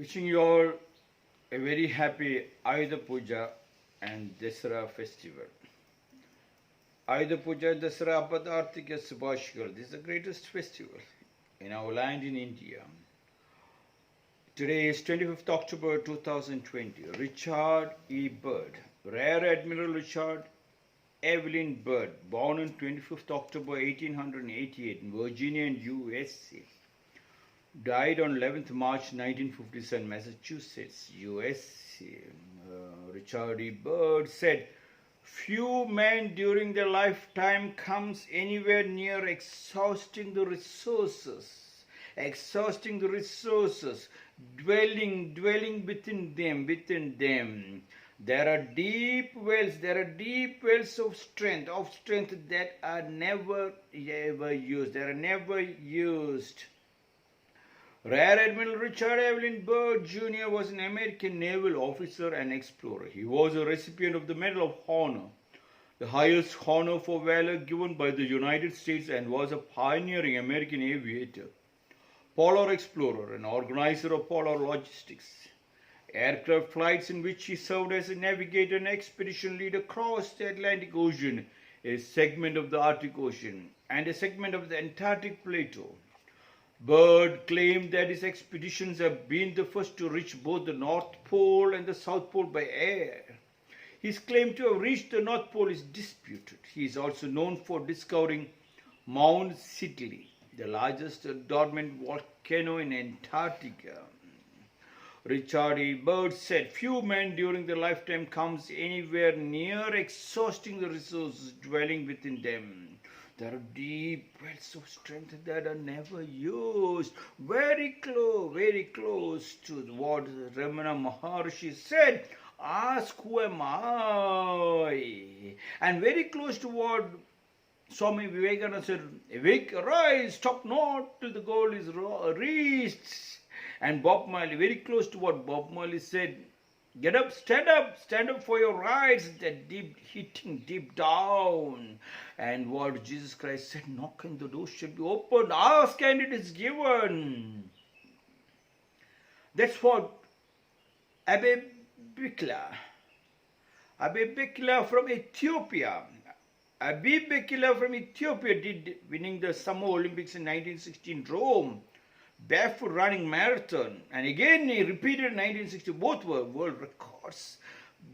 Wishing you all a very happy Ayudha Puja and Dasara festival. Ayudha Puja and Dasara Apadarthika Subhashikar. This is the greatest festival in our land in India. Today is 25th October 2020. Richard.E.Byrd, Rear Admiral Richard.E.Byrd, born on 25th October 1888 in Virginia and USA. Died on 11th March 1957, Massachusetts, USA. Richard.E.Byrd said, "Few men during their lifetime comes anywhere near exhausting the resources, dwelling within them. There are deep wells of strength that are never ever used. Rear Admiral Richard.E.Byrd Jr. was an American naval officer and explorer. He was a recipient of the Medal of Honor, the highest honor for valor given by the United States, and was a pioneering American aviator, polar explorer, and organizer of polar logistics. Aircraft flights in which he served as a navigator and expedition leader across the Atlantic Ocean, a segment of the Arctic Ocean, and a segment of the Antarctic Plateau. Byrd claimed that his expeditions have been the first to reach both the North Pole and the South Pole by air. His claim to have reached the North Pole is disputed. He is also known for discovering Mount Sidley, the largest dormant volcano in Antarctica. Richard.E.Byrd said, "Few men during their lifetime comes anywhere near exhausting the resources dwelling within them. There are deep wells of strength that are never used." Very close to what Ramana Maharshi said, "Ask who am I?" And very close to what Swami Vivekananda said, "Awake, arise, stop not till the goal is reached." And Bob Marley, very close to what Bob Marley said, "Get up, stand up for your rights," that hitting deep down. And what Jesus Christ said, "Knock and the door shall be opened, ask and it is given." That's what Abbe Bikila from Ethiopia did, winning the Summer Olympics in 1916 Rome, barefoot running marathon, and again he repeated in 1960. Both were world records,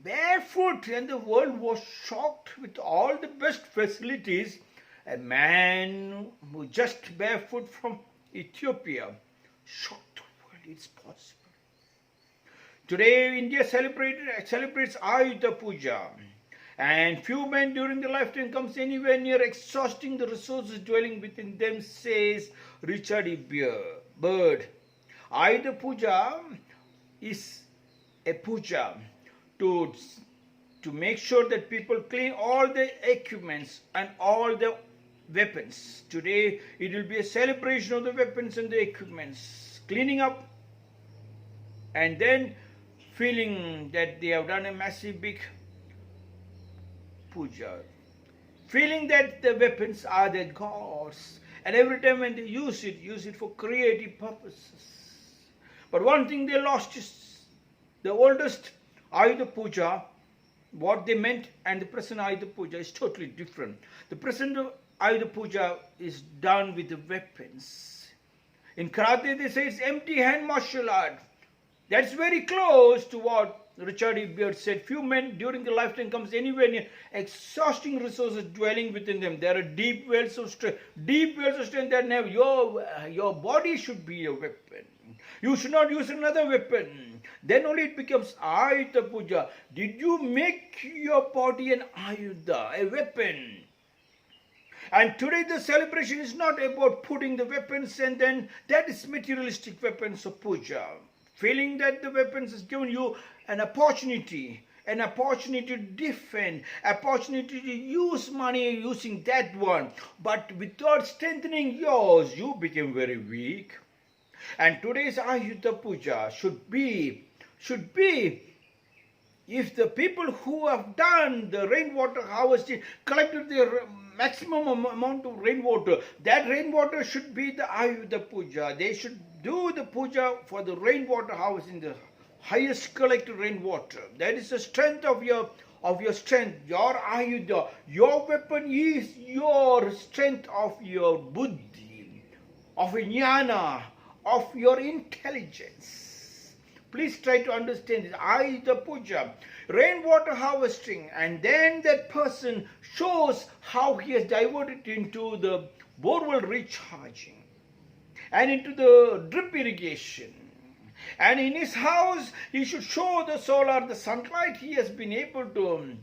barefoot, and the world was shocked with all the best facilities. A man who just barefoot from Ethiopia shocked the world. It's possible. Today India celebrates Ayudha Puja, and few men during their lifetime comes anywhere near exhausting the resources dwelling within them, says Richard.E.Byrd. Ayudha Puja is a puja to make sure that people clean all the equipments and all the weapons. Today it will be a celebration of the weapons and the equipments, cleaning up, and then feeling that they have done a massive big puja, feeling that the weapons are their gods, and every time when they use it for creative purposes. But one thing they lost is the oldest Ayudha Puja, what they meant, and the present Ayudha Puja is totally different. The present Ayudha Puja is done with the weapons. In karate they say it's empty hand martial art. That's very close to what Richard.E.Byrd said. Few men during their lifetime comes anywhere near exhausting resources dwelling within them. There are deep wells of strength that never. Your body should be a weapon. You should not use another weapon. Then only it becomes Ayudha Puja. Did you make your body an Ayudha, a weapon? And today the celebration is not about putting the weapons, and then that is materialistic weapons of puja. Feeling that the weapons has given you an opportunity to defend, opportunity to use money using that one, but without strengthening yours, you became very weak. And today's Ayudha Puja should be if the people who have done the rainwater harvesting, collected the maximum amount of rainwater, that rainwater should be the Ayudha Puja. They should do the puja for the rainwater harvesting, the highest collected rainwater. That is the strength of your strength, your ayuda. Your weapon is your strength of your buddhi, of jnana, of your intelligence. Please try to understand this. Ayuda puja, rainwater harvesting, and then that person shows how he has diverted into the borewell recharging and into the drip irrigation. And in his house, he should show the solar, the sunlight he has been able to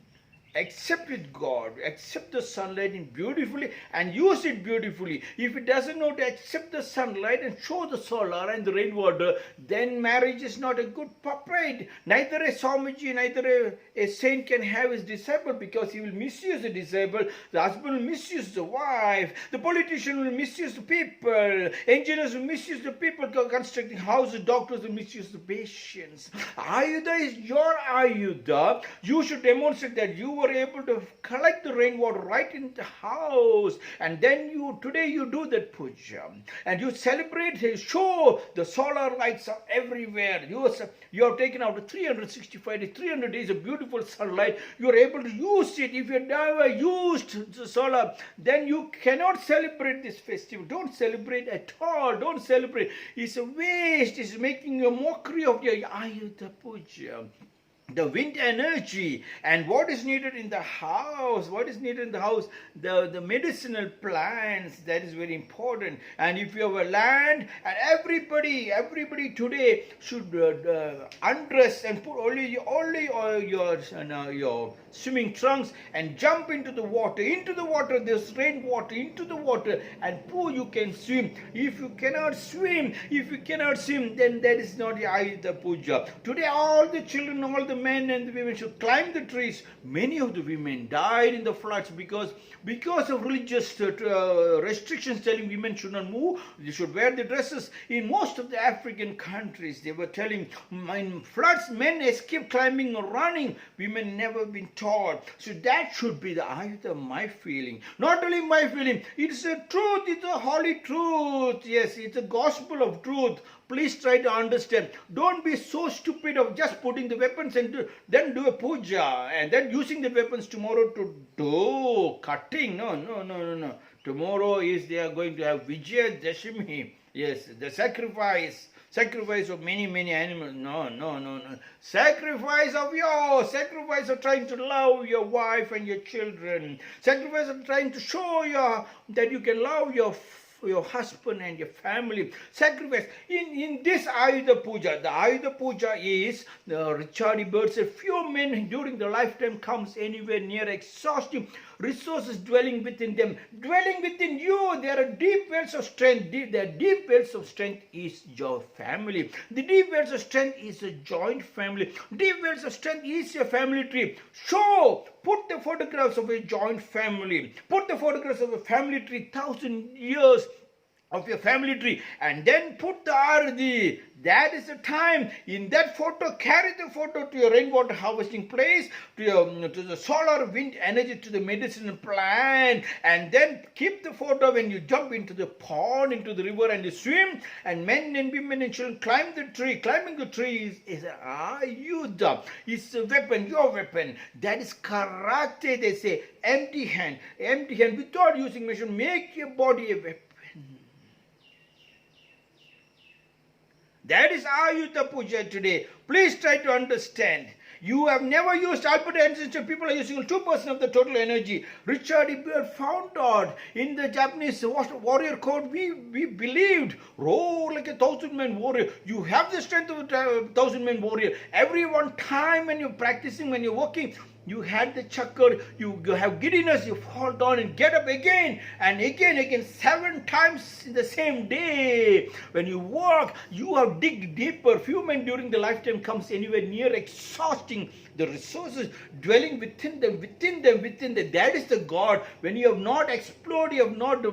accept with God, accept the sunlight beautifully and use it beautifully. If it doesn't know to accept the sunlight and show the solar and the rainwater, then marriage is not a good puppet. Neither a Swamiji, neither a saint can have his disciple, because he will misuse the disciple. The husband will misuse the wife. The politician will misuse the people. Engineers will misuse the people constructing houses. Doctors will misuse the patients. Ayuda is your ayuda. You should demonstrate that you were able to collect the rainwater right in the house, and then today you do that puja and you celebrate, you show the solar lights are everywhere. You have taken out 365 days, 300 days of beautiful sunlight. You are able to use it. If you never used the solar, then you cannot celebrate this festival. Don't celebrate at all. Don't celebrate. It's a waste. It's making a mockery of your Ayuda puja. The wind energy, and what is needed in the house, the medicinal plants, that is very important. And if you have a land, and everybody today should undress and put only your swimming trunks and jump into the water, there's rainwater, into the water, and you can swim. If you cannot swim, then that is not the Ayuda puja. Today all the children, all the men and the women should climb the trees. Many of the women died in the floods because of religious restrictions telling women should not move, they should wear the dresses. In most of the African countries, they were telling, in floods, men escape climbing or running. Women never been taught. So that should be the Ayuda, my feeling. Not only my feeling, it's a truth, it's a holy truth. Yes, it's a gospel of truth. Please try to understand. Don't be so stupid of just putting the weapons and then do a puja and then using the weapons tomorrow to do cutting. No. Tomorrow they are going to have Vijaya Dashami. Yes, the sacrifice of many animals. No. Sacrifice of trying to love your wife and your children. Sacrifice of trying to show that you can love your husband and your family. Sacrifice in this Ayuda puja. The Ayuda puja is, Richard.E.Byrd said, few men during the lifetime comes anywhere near exhausting resources dwelling within them. Dwelling within you, there are deep wells of strength. The deep wells of strength is your family. The deep wells of strength is a joint family. Deep wells of strength is your family tree. Put the photographs of a joint family. Put the photographs of a family tree, 1,000 years of your family tree, and then put the arati. That is the time. In that photo, carry the photo to your rainwater harvesting place, to the solar wind energy, to the medicinal plant, and then keep the photo when you jump into the pond, into the river, and you swim. And men and women and children climb the tree. Climbing the tree is an ayuda. It's a weapon, your weapon. That is karate. They say empty hand, without using machine. Make your body a weapon. That is Ayuda puja today. Please try to understand. You have never used Albert Einstein. People are using 2% of the total energy. Richard.E.Byrd found out in the Japanese warrior code, we believed, roar like a 1,000-man warrior. You have the strength of a 1,000-man warrior. Every one time when you're practicing, when you're working, you had the chakra, you have giddiness, you fall down and get up again and again, 7 times in the same day. When you walk, you have dig deeper. Few men during the lifetime comes anywhere near exhausting the resources dwelling within them. That is the God. When you have not explored, you have not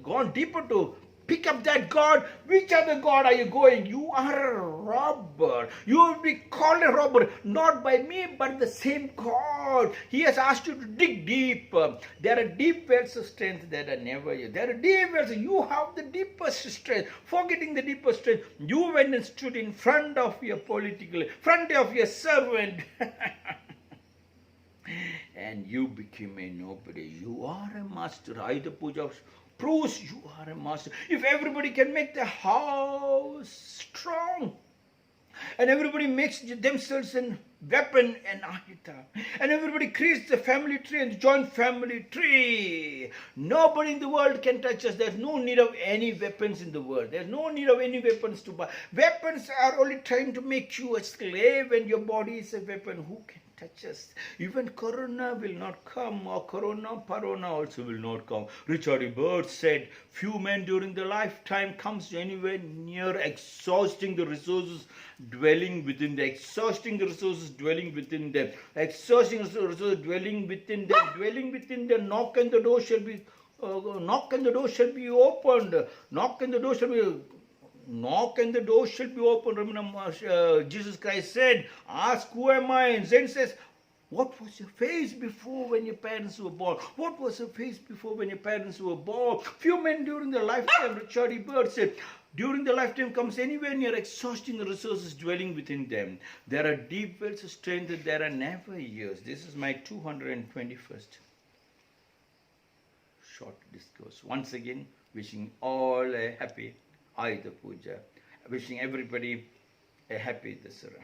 gone deeper to pick up that God. Which other God are you going? You are a robber. You will be called a robber, not by me, but the same God. He has asked you to dig deep. There are deep wells of strength that are never you. There are deep wells. You have the deepest strength. Forgetting the deepest strength, you went and stood in front of your front of your servant. And you became a nobody. You are a master. Ayuda Puja proves you are a master. If everybody can make the house strong, and everybody makes themselves a weapon and ayuda, and everybody creates the family tree and the joint family tree, nobody in the world can touch us. There's no need of any weapons in the world. There's no need of any weapons to buy. Weapons are only trying to make you a slave, and your body is a weapon. Who can touch us? Even Corona will not come, or Parona also will not come. Richard.E.Byrd said, few men during their lifetime comes anywhere near exhausting the resources dwelling within them, exhausting the resources dwelling within them, exhausting the resources dwelling within them, knock and the door shall be opened, knock and the door shall be opened. Remember, Jesus Christ said, ask who am I? And Zen says, what was your face before when your parents were born? What was your face before when your parents were born? Few men during their lifetime, Richard.E.Byrd said, during the lifetime comes anywhere near exhausting the resources dwelling within them. There are deep wells of strength that there are never used. This is my 221st short discourse. Once again, wishing all a happy Ayuda Puja. Wishing everybody a happy Dasara.